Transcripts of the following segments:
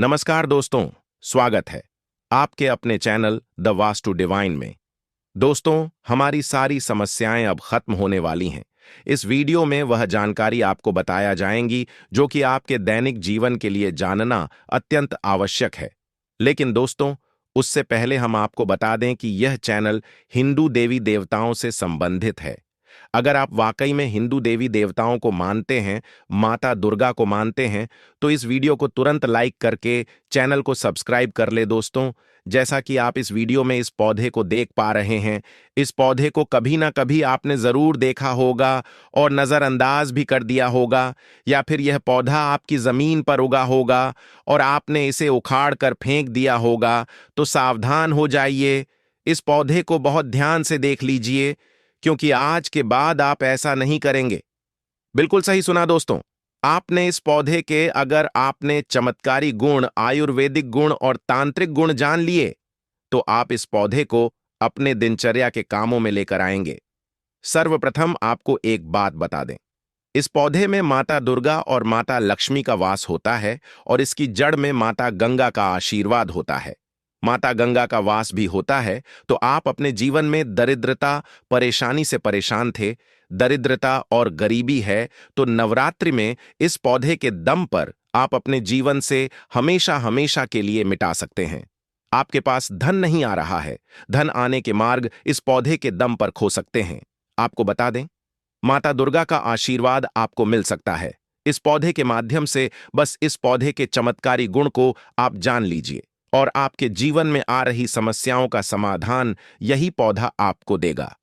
नमस्कार दोस्तों, स्वागत है आपके अपने चैनल द वास्तु डिवाइन में। दोस्तों, हमारी सारी समस्याएं अब खत्म होने वाली हैं। इस वीडियो में वह जानकारी आपको बताया जाएंगी जो कि आपके दैनिक जीवन के लिए जानना अत्यंत आवश्यक है। लेकिन दोस्तों, उससे पहले हम आपको बता दें कि यह चैनल हिंदू देवी देवताओं से संबंधित है। अगर आप वाकई में हिंदू देवी देवताओं को मानते हैं, माता दुर्गा को मानते हैं, तो इस वीडियो को तुरंत लाइक करके चैनल को सब्सक्राइब कर ले दोस्तों। जैसा कि आप इस वीडियो में इस पौधे को देख पा रहे हैं, इस पौधे को कभी ना कभी आपने जरूर देखा होगा और नजरअंदाज भी कर दिया होगा, या फिर यह पौधा आपकी जमीन पर उगा होगा और आपने इसे उखाड़ कर फेंक दिया होगा। तो सावधान हो जाइए, इस पौधे को बहुत ध्यान से देख लीजिए, क्योंकि आज के बाद आप ऐसा नहीं करेंगे। बिल्कुल सही सुना दोस्तों, आपने इस पौधे के अगर आपने चमत्कारी गुण, आयुर्वेदिक गुण और तांत्रिक गुण जान लिए, तो आप इस पौधे को अपने दिनचर्या के कामों में लेकर आएंगे। सर्वप्रथम आपको एक बात बता दें, इस पौधे में माता दुर्गा और माता लक्ष्मी का वास होता है और इसकी जड़ में माता गंगा का आशीर्वाद होता है। माता गंगा का वास भी होता है, तो आप अपने जीवन में दरिद्रता, परेशानी से परेशान थे, दरिद्रता और गरीबी है, तो नवरात्रि में इस पौधे के दम पर आप अपने जीवन से हमेशा हमेशा के लिए मिटा सकते हैं। आपके पास धन नहीं आ रहा है, धन आने के मार्ग इस पौधे के दम पर खो सकते हैं। आपको बता दें, माता दुर्गा का आशीर्वाद आपको मिल सकता है इस पौधे के माध्यम से। बस इस पौधे के चमत्कारी गुण को आप जान लीजिए और आपके जीवन में आ रही समस्याओं का समाधान यही पौधा आपको देगा।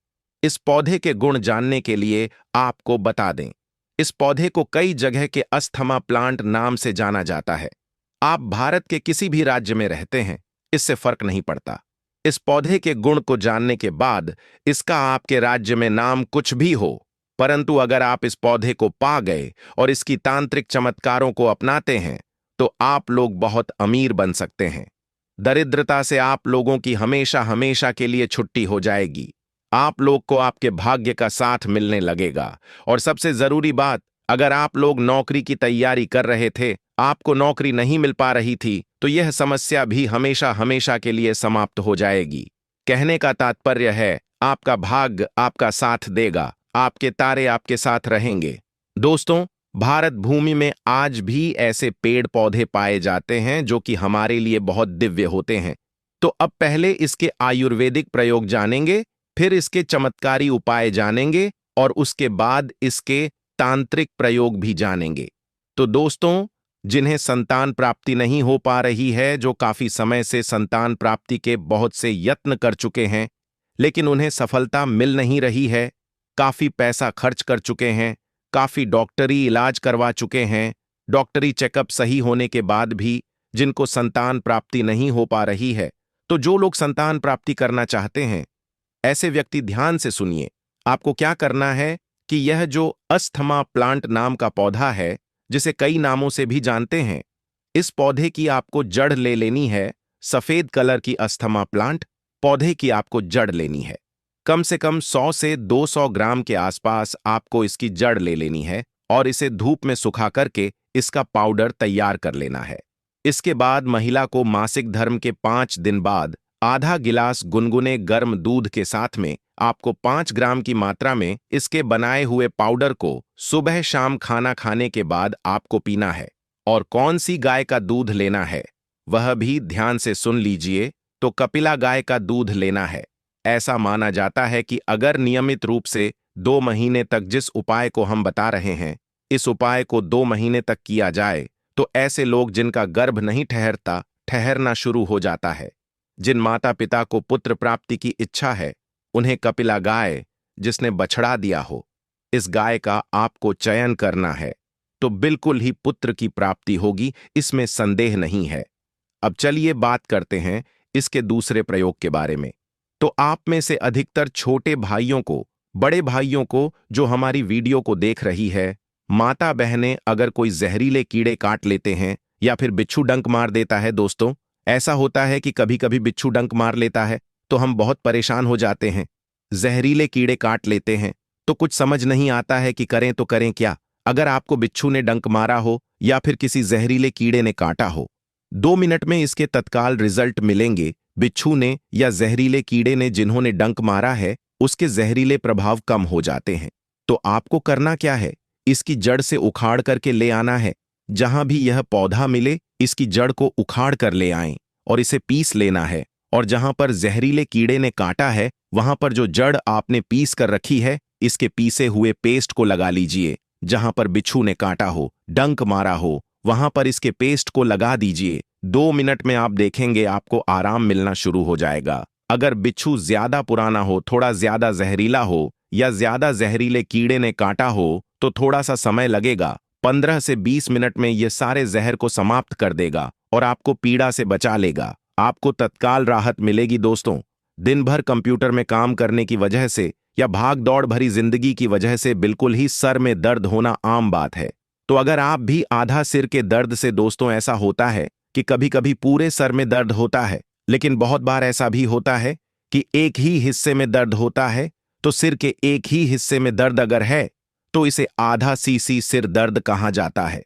इस पौधे के गुण जानने के लिए आपको बता दें, इस पौधे को कई जगह के अस्थमा प्लांट नाम से जाना जाता है। आप भारत के किसी भी राज्य में रहते हैं, इससे फर्क नहीं पड़ता। इस पौधे के गुण को जानने के बाद इसका आपके राज्य में नाम कुछ भी हो, परंतु अगर आप इस पौधे को पा गए और इसकी तांत्रिक चमत्कारों को अपनाते हैं, तो आप लोग बहुत अमीर बन सकते हैं। दरिद्रता से आप लोगों की हमेशा हमेशा के लिए छुट्टी हो जाएगी। आप लोग को आपके भाग्य का साथ मिलने लगेगा। और सबसे जरूरी बात, अगर आप लोग नौकरी की तैयारी कर रहे थे, आपको नौकरी नहीं मिल पा रही थी, तो यह समस्या भी हमेशा हमेशा के लिए समाप्त हो जाएगी। कहने का तात्पर्य है, आपका भाग्य आपका साथ देगा, आपके तारे आपके साथ रहेंगे। दोस्तों, भारत भूमि में आज भी ऐसे पेड़ पौधे पाए जाते हैं जो कि हमारे लिए बहुत दिव्य होते हैं। तो अब पहले इसके आयुर्वेदिक प्रयोग जानेंगे, फिर इसके चमत्कारी उपाय जानेंगे और उसके बाद इसके तांत्रिक प्रयोग भी जानेंगे। तो दोस्तों, जिन्हें संतान प्राप्ति नहीं हो पा रही है, जो काफी समय से संतान प्राप्ति के बहुत से यत्न कर चुके हैं लेकिन उन्हें सफलता मिल नहीं रही है, काफी पैसा खर्च कर चुके हैं, काफी डॉक्टरी इलाज करवा चुके हैं, डॉक्टरी चेकअप सही होने के बाद भी जिनको संतान प्राप्ति नहीं हो पा रही है, तो जो लोग संतान प्राप्ति करना चाहते हैं, ऐसे व्यक्ति ध्यान से सुनिए। आपको क्या करना है कि यह जो अस्थमा प्लांट नाम का पौधा है, जिसे कई नामों से भी जानते हैं, इस पौधे की आपको जड़ ले लेनी है। सफेद कलर की अस्थमा प्लांट पौधे की आपको जड़ लेनी है। कम से कम 100 से 200 ग्राम के आसपास आपको इसकी जड़ ले लेनी है और इसे धूप में सुखा करके इसका पाउडर तैयार कर लेना है। इसके बाद महिला को मासिक धर्म के 5 दिन बाद आधा गिलास गुनगुने गर्म दूध के साथ में आपको 5 ग्राम की मात्रा में इसके बनाए हुए पाउडर को सुबह शाम खाना खाने के बाद आपको पीना है। और कौन सी गाय का दूध लेना है, वह भी ध्यान से सुन लीजिए। तो कपिला गाय का दूध लेना है। ऐसा माना जाता है कि अगर नियमित रूप से 2 महीने तक जिस उपाय को हम बता रहे हैं, इस उपाय को 2 महीने तक किया जाए, तो ऐसे लोग जिनका गर्भ नहीं ठहरता, ठहरना शुरू हो जाता है। जिन माता पिता को पुत्र प्राप्ति की इच्छा है, उन्हें कपिला गाय, जिसने बछड़ा दिया हो, इस गाय का आपको चयन करना है, तो बिल्कुल ही पुत्र की प्राप्ति होगी, इसमें संदेह नहीं है। अब चलिए बात करते हैं इसके दूसरे प्रयोग के बारे में। तो आप में से अधिकतर छोटे भाइयों को, बड़े भाइयों को जो हमारी वीडियो को देख रही है, माता बहनें अगर कोई जहरीले कीड़े काट लेते हैं या फिर बिच्छू डंक मार देता है, दोस्तों ऐसा होता है कि कभी कभी बिच्छू डंक मार लेता है तो हम बहुत परेशान हो जाते हैं। जहरीले कीड़े काट लेते हैं तो कुछ समझ नहीं आता है कि करें तो करें क्या। अगर आपको बिच्छू ने डंक मारा हो या फिर किसी जहरीले कीड़े ने काटा हो, 2 मिनट में इसके तत्काल रिजल्ट मिलेंगे। बिच्छू ने या जहरीले कीड़े ने जिन्होंने डंक मारा है उसके जहरीले प्रभाव कम हो जाते हैं। तो आपको करना क्या है, इसकी जड़ से उखाड़ करके ले आना है। जहां भी यह पौधा मिले इसकी जड़ को उखाड़ कर ले आएं और इसे पीस लेना है। और जहां पर जहरीले कीड़े ने काटा है वहां पर जो जड़ आपने पीस कर रखी है इसके पीसे हुए पेस्ट को लगा लीजिए। जहां पर बिच्छू ने काटा हो, डंक मारा हो, वहां पर इसके पेस्ट को लगा दीजिए। 2 मिनट में आप देखेंगे आपको आराम मिलना शुरू हो जाएगा। अगर बिच्छू ज्यादा पुराना हो, थोड़ा ज्यादा जहरीला हो या ज्यादा जहरीले कीड़े ने काटा हो तो थोड़ा सा समय लगेगा। 15 से 20 मिनट में यह सारे जहर को समाप्त कर देगा और आपको पीड़ा से बचा लेगा। आपको तत्काल राहत मिलेगी। दोस्तों, दिन भर कंप्यूटर में काम करने की वजह से या भाग दौड़ भरी जिंदगी की वजह से बिल्कुल ही सर में दर्द होना आम बात है। तो अगर आप भी आधा सिर के दर्द से, दोस्तों ऐसा होता है कि कभी कभी पूरे सर में दर्द होता है, लेकिन बहुत बार ऐसा भी होता है कि एक ही हिस्से में दर्द होता है। तो सिर के एक ही हिस्से में दर्द अगर है तो इसे आधा सीसी सिर दर्द कहा जाता है।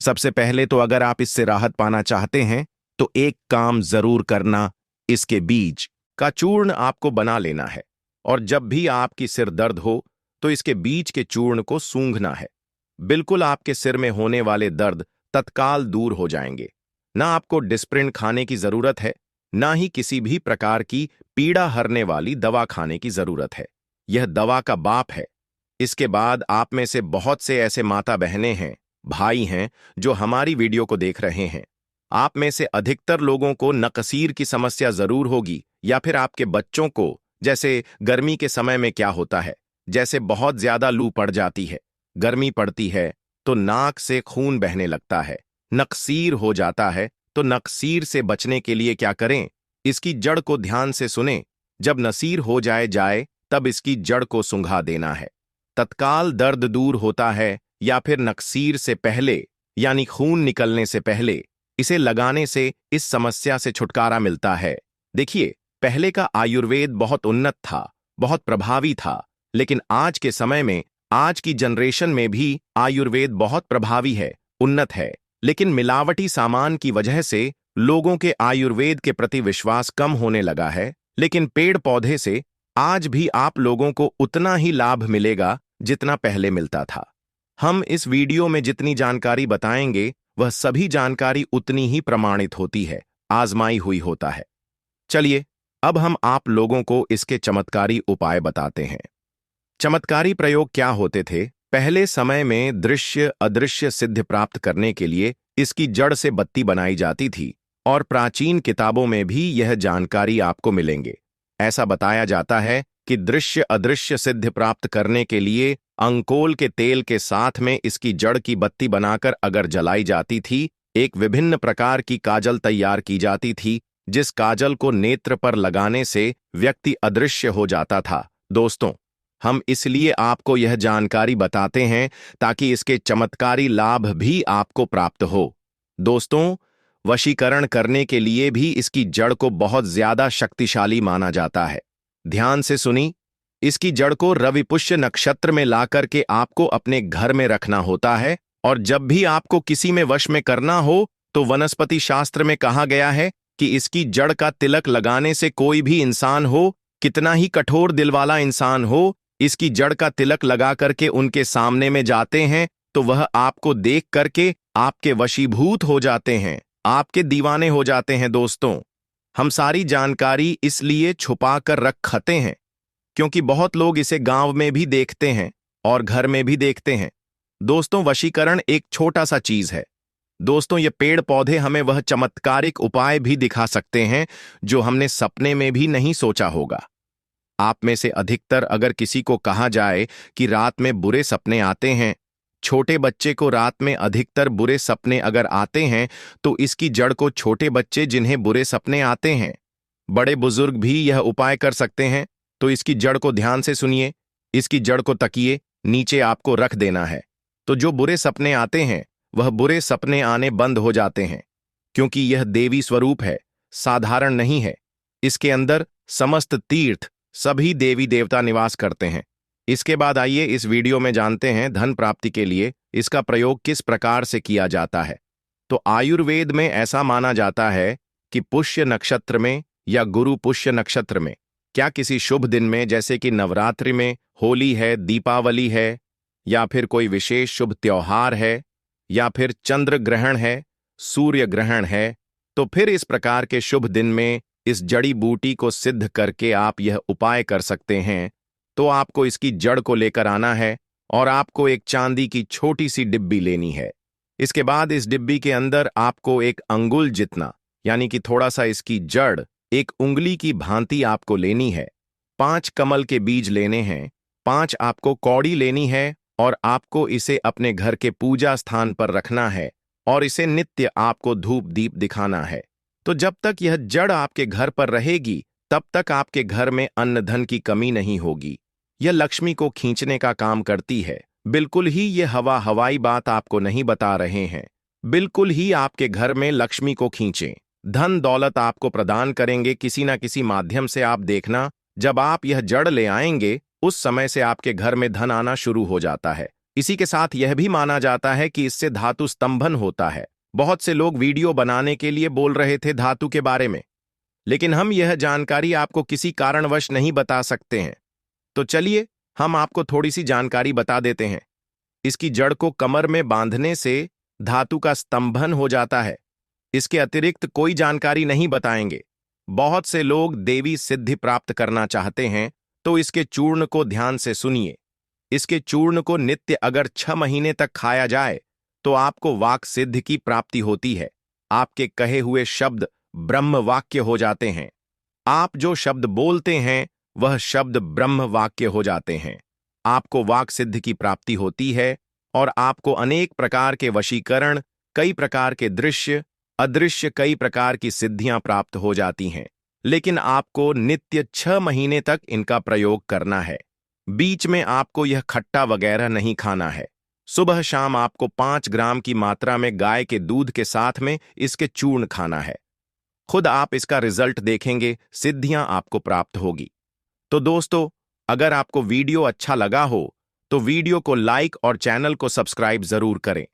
सबसे पहले तो अगर आप इससे राहत पाना चाहते हैं तो एक काम जरूर करना, इसके बीज का चूर्ण आपको बना लेना है। और जब भी आपकी सिर दर्द हो तो इसके बीज के चूर्ण को सूंघना है। बिल्कुल आपके सिर में होने वाले दर्द तत्काल दूर हो जाएंगे। ना आपको डिस्प्रिन खाने की जरूरत है, ना ही किसी भी प्रकार की पीड़ा हरने वाली दवा खाने की जरूरत है। यह दवा का बाप है। इसके बाद आप में से बहुत से ऐसे माता बहनें हैं, भाई हैं जो हमारी वीडियो को देख रहे हैं। आप में से अधिकतर लोगों को नकसीर की समस्या जरूर होगी, या फिर आपके बच्चों को, जैसे गर्मी के समय में क्या होता है, जैसे बहुत ज्यादा लू पड़ जाती है, गर्मी पड़ती है तो नाक से खून बहने लगता है, नकसीर हो जाता है। तो नकसीर से बचने के लिए क्या करें, इसकी जड़ को ध्यान से सुने। जब नसीर हो जाए तब इसकी जड़ को सूंघा देना है। तत्काल दर्द दूर होता है। या फिर नकसीर से पहले यानी खून निकलने से पहले इसे लगाने से इस समस्या से छुटकारा मिलता है। देखिए, पहले का आयुर्वेद बहुत उन्नत था, बहुत प्रभावी था, लेकिन आज के समय में, आज की जनरेशन में भी आयुर्वेद बहुत प्रभावी है, उन्नत है, लेकिन मिलावटी सामान की वजह से लोगों के आयुर्वेद के प्रति विश्वास कम होने लगा है। लेकिन पेड़ पौधे से आज भी आप लोगों को उतना ही लाभ मिलेगा जितना पहले मिलता था। हम इस वीडियो में जितनी जानकारी बताएंगे वह सभी जानकारी उतनी ही प्रमाणित होती है, आजमाई हुई होता है। चलिए, अब हम आप लोगों को इसके चमत्कारी उपाय बताते हैं। चमत्कारी प्रयोग क्या होते थे? पहले समय में दृश्य अदृश्य सिद्धि प्राप्त करने के लिए इसकी जड़ से बत्ती बनाई जाती थी और प्राचीन किताबों में भी यह जानकारी आपको मिलेंगे। ऐसा बताया जाता है कि दृश्य अदृश्य सिद्धि प्राप्त करने के लिए अंकोल के तेल के साथ में इसकी जड़ की बत्ती बनाकर अगर जलाई जाती थी, एक विभिन्न प्रकार की काजल तैयार की जाती थी, जिस काजल को नेत्र पर लगाने से व्यक्ति अदृश्य हो जाता था। दोस्तों, हम इसलिए आपको यह जानकारी बताते हैं ताकि इसके चमत्कारी लाभ भी आपको प्राप्त हो। दोस्तों, वशीकरण करने के लिए भी इसकी जड़ को बहुत ज्यादा शक्तिशाली माना जाता है। ध्यान से सुनी, इसकी जड़ को रविपुष्य नक्षत्र में लाकर के आपको अपने घर में रखना होता है। और जब भी आपको किसी में वश में करना हो तो वनस्पति शास्त्र में कहा गया है कि इसकी जड़ का तिलक लगाने से कोई भी इंसान हो, कितना ही कठोर दिल वाला इंसान हो, इसकी जड़ का तिलक लगा करके उनके सामने में जाते हैं तो वह आपको देख करके आपके वशीभूत हो जाते हैं, आपके दीवाने हो जाते हैं। दोस्तों, हम सारी जानकारी इसलिए छुपा कर रखते हैं क्योंकि बहुत लोग इसे गांव में भी देखते हैं और घर में भी देखते हैं। दोस्तों, वशीकरण एक छोटा सा चीज है। दोस्तों, ये पेड़ पौधे हमें वह चमत्कारिक उपाय भी दिखा सकते हैं जो हमने सपने में भी नहीं सोचा होगा। आप में से अधिकतर अगर किसी को कहा जाए कि रात में बुरे सपने आते हैं, छोटे बच्चे को रात में अधिकतर बुरे सपने अगर आते हैं तो इसकी जड़ को छोटे बच्चे जिन्हें बुरे सपने आते हैं, बड़े बुजुर्ग भी यह उपाय कर सकते हैं। तो इसकी जड़ को ध्यान से सुनिए। इसकी जड़ को तकिए नीचे आपको रख देना है। तो जो बुरे सपने आते हैं वह बुरे सपने आने बंद हो जाते हैं, क्योंकि यह देवी स्वरूप है, साधारण नहीं है। इसके अंदर समस्त तीर्थ, सभी देवी देवता निवास करते हैं। इसके बाद आइए इस वीडियो में जानते हैं धन प्राप्ति के लिए इसका प्रयोग किस प्रकार से किया जाता है। तो आयुर्वेद में ऐसा माना जाता है कि पुष्य नक्षत्र में या गुरु पुष्य नक्षत्र में, क्या किसी शुभ दिन में, जैसे कि नवरात्रि में, होली है, दीपावली है, या फिर कोई विशेष शुभ त्योहार है, या फिर चंद्र ग्रहण है, सूर्य ग्रहण है, तो फिर इस प्रकार के शुभ दिन में इस जड़ी बूटी को सिद्ध करके आप यह उपाय कर सकते हैं। तो आपको इसकी जड़ को लेकर आना है और आपको एक चांदी की छोटी सी डिब्बी लेनी है। इसके बाद इस डिब्बी के अंदर आपको एक अंगुल जितना, यानी कि थोड़ा सा इसकी जड़ एक उंगली की भांति आपको लेनी है। 5 कमल के बीज लेने हैं, 5 आपको कौड़ी लेनी है और आपको इसे अपने घर के पूजा स्थान पर रखना है और इसे नित्य आपको धूप दीप दिखाना है। तो जब तक यह जड़ आपके घर पर रहेगी तब तक आपके घर में अन्न धन की कमी नहीं होगी। यह लक्ष्मी को खींचने का काम करती है। बिल्कुल ही ये हवाई बात आपको नहीं बता रहे हैं। बिल्कुल ही आपके घर में लक्ष्मी को खींचें। धन दौलत आपको प्रदान करेंगे किसी ना किसी माध्यम से। आप देखना, जब आप यह जड़ ले आएंगे उस समय से आपके घर में धन आना शुरू हो जाता है। इसी के साथ यह भी माना जाता है कि इससे धातु स्तंभन होता है। बहुत से लोग वीडियो बनाने के लिए बोल रहे थे धातु के बारे में, लेकिन हम यह जानकारी आपको किसी कारणवश नहीं बता सकते हैं। तो चलिए हम आपको थोड़ी सी जानकारी बता देते हैं। इसकी जड़ को कमर में बांधने से धातु का स्तंभन हो जाता है। इसके अतिरिक्त कोई जानकारी नहीं बताएंगे। बहुत से लोग देवी सिद्धि प्राप्त करना चाहते हैं, तो इसके चूर्ण को ध्यान से सुनिए। इसके चूर्ण को नित्य अगर 6 महीने तक खाया जाए तो आपको वाक सिद्धि की प्राप्ति होती है। आपके कहे हुए शब्द ब्रह्म वाक्य हो जाते हैं। आप जो शब्द बोलते हैं वह शब्द ब्रह्म वाक्य हो जाते हैं। आपको वाक सिद्धि की प्राप्ति होती है और आपको अनेक प्रकार के वशीकरण, कई प्रकार के दृश्य अदृश्य, कई प्रकार की सिद्धियां प्राप्त हो जाती हैं। लेकिन आपको नित्य 6 महीने तक इनका प्रयोग करना है। बीच में आपको यह खट्टा वगैरह नहीं खाना है। सुबह शाम आपको 5 ग्राम की मात्रा में गाय के दूध के साथ में इसके चूर्ण खाना है। खुद आप इसका रिजल्ट देखेंगे, सिद्धियां आपको प्राप्त होगी। तो दोस्तों, अगर आपको वीडियो अच्छा लगा हो तो वीडियो को लाइक और चैनल को सब्सक्राइब जरूर करें।